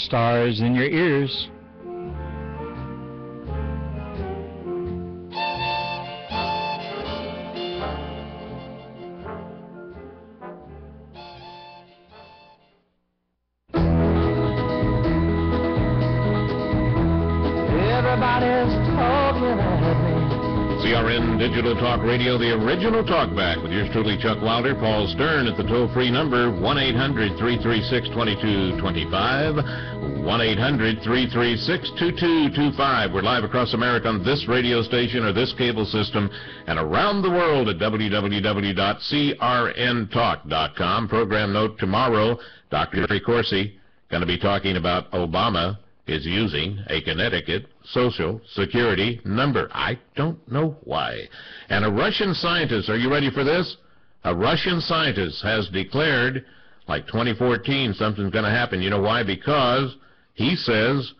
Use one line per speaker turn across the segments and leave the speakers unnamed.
stars in your ears.
Everybody's talking at me.
CRN Digital Talk Radio, the original Talkback, with yours truly, Chuck Wilder, Paul Stern, at the toll-free number 1-800-336-2225, 1-800-336-2225. We're live across America on this radio station or this cable system, and around the world at www.crntalk.com. Program note tomorrow, Dr. Corsi going to be talking about Obama is using a Connecticut Social Security number. I don't know why. And a Russian scientist, are you ready for this? A Russian scientist has declared, like 2014, something's going to happen. You know why? Because he says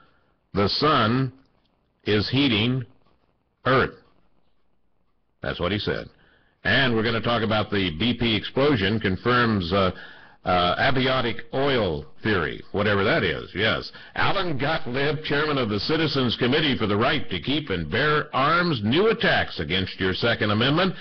the sun is heating Earth. That's what he said. And we're going to talk about the BP explosion confirms abiotic oil theory, whatever that is, yes. Alan Gottlieb, chairman of the Citizens Committee for the Right to Keep and Bear Arms, new attacks against your Second Amendment.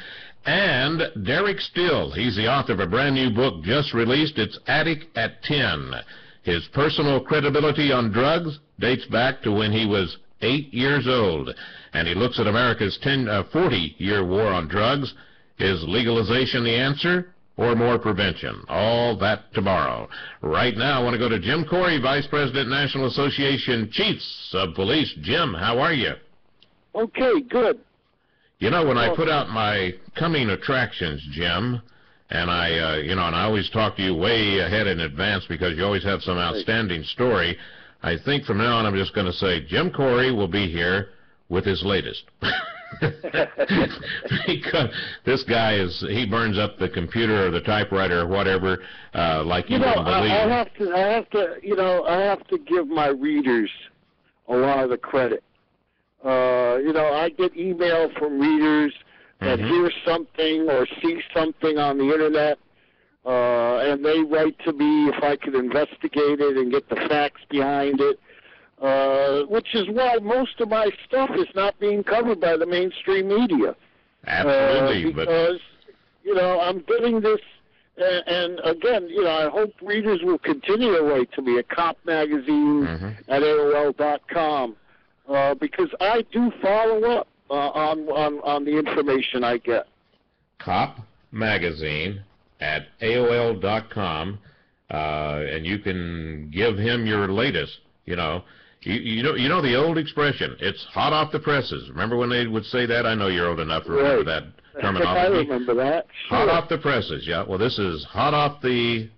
And Derek Still, he's the author of a brand new book just released. It's Addict at 10. His personal credibility on drugs dates back to when he was 8 years old. And he looks at America's 40-year war on drugs. Is legalization the answer, or more prevention? All that tomorrow. Right now, I want to go to Jim Kouri, Vice President, National Association Chiefs of Police. Jim, how are you?
Okay, good.
You know, when I put out my coming attractions, Jim, and I always talk to you way ahead in advance because you always have some outstanding story, I think from now on I'm just going to say Jim Kouri will be here with his latest. Because this guy he burns up the computer or the typewriter or whatever, like you wouldn't believe.
I have to give my readers a lot of the credit. I get email from readers that hear something or see something on the internet, and they write to me if I could investigate it and get the facts behind it. Which is why most of my stuff is not being covered by the mainstream media.
Absolutely.
Because, I'm getting this, and again, I hope readers will continue to write to me at Cop Magazine at AOL.com, because I do follow up on the information I get.
Cop Magazine at AOL.com, and you can give him your latest, You know the old expression, it's hot off the presses. Remember when they would say that? I know you're old enough to remember that terminology.
I remember that. Sure.
Hot off the presses, yeah. Well, this is hot off the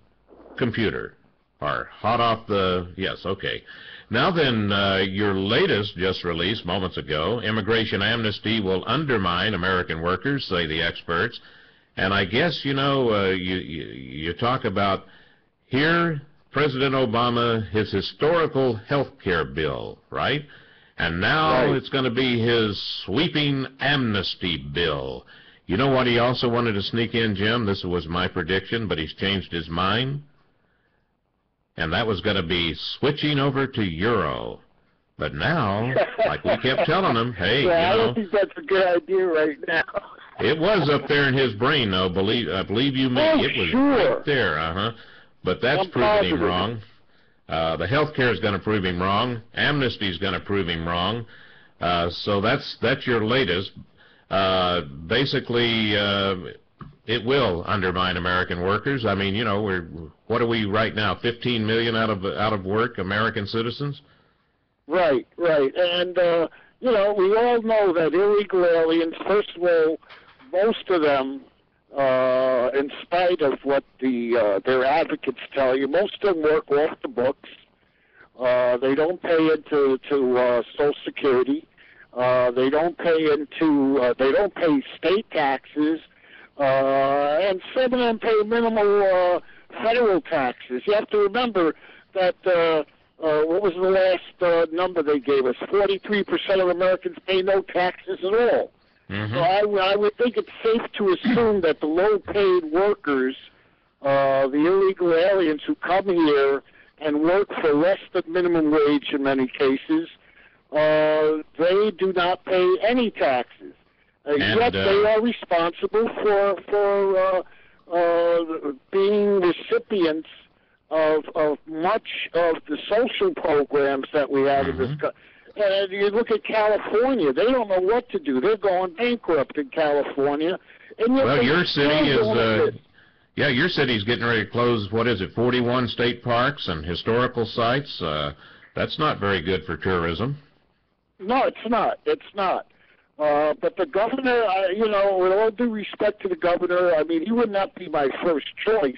computer, or hot off the, yes, okay. Now then, your latest, just released moments ago, immigration amnesty will undermine American workers, say the experts. And I guess, you talk about here, President Obama, his historical health care bill, right? And now it's going to be his sweeping amnesty bill. You know what he also wanted to sneak in, Jim? This was my prediction, but he's changed his mind. And that was going to be switching over to euro. But now, like we kept telling him, hey,
I don't think that's a good idea right now.
It was up there in his brain, though, believe you me. It was right there, But that's proving him wrong. The health care is going to prove him wrong. Amnesty is going to prove him wrong. So that's your latest. Basically, it will undermine American workers. I mean, what are we right now? 15 million out of work, American citizens.
Right. And we all know that illegal aliens. First of all, most of them, in spite of what their advocates tell you, most of them work off the books. They don't pay into Social Security. They don't pay state taxes, and some of them pay minimal federal taxes. You have to remember that what was the last number they gave us? 43% of Americans pay no taxes at all. So I would think it's safe to assume that the low-paid workers, the illegal aliens who come here and work for less than minimum wage in many cases, they do not pay any taxes. Yet they are responsible for being recipients of much of the social programs that we have in this country. And you look at California; they don't know what to do. They're going bankrupt in California. And yet
well, your city is, your city's getting ready to close. What is it? 41 state parks and historical sites. That's not very good for tourism.
No, it's not. It's not. But the governor, with all due respect to the governor, I mean, he would not be my first choice.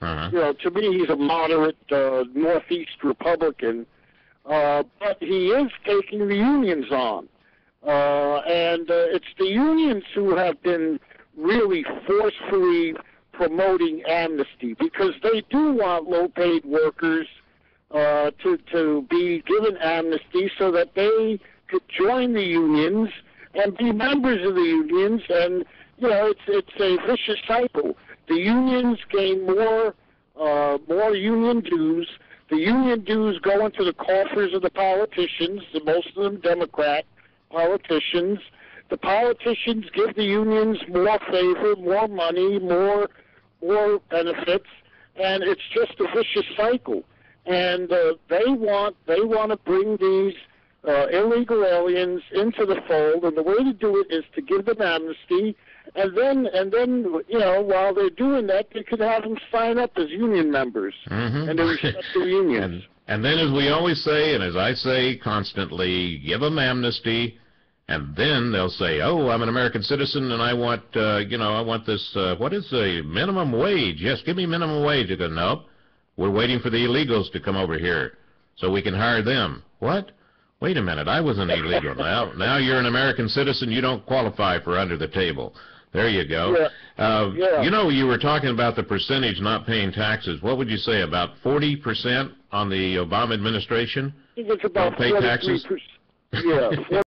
To me, he's a moderate Northeast Republican. But he is taking the unions on. And it's the unions who have been really forcefully promoting amnesty, because they do want low-paid workers to be given amnesty so that they could join the unions and be members of the unions. And, it's a vicious cycle. The unions gain more union dues. The union dues go into the coffers of the politicians, most of them Democrat politicians. The politicians give the unions more favor, more money, more benefits, and it's just a vicious cycle. And they want to bring these illegal aliens into the fold, and the way to do it is to give them amnesty. And then, while they're doing that, they could have them sign up as union members, and they respect their unions.
And then, as we always say, and as I say constantly, give them amnesty, and then they'll say, "Oh, I'm an American citizen, and I want, I want this. What is the minimum wage? Yes, give me minimum wage." You go, "Nope, we're waiting for the illegals to come over here, so we can hire them." What? Wait a minute, I was an illegal. Now you're an American citizen. You don't qualify for under the table. There you go.
Yeah.
You were talking about the percentage not paying taxes. What would you say, about 40% on the Obama administration?
I think it's about
don't pay taxes?
43%. Yeah,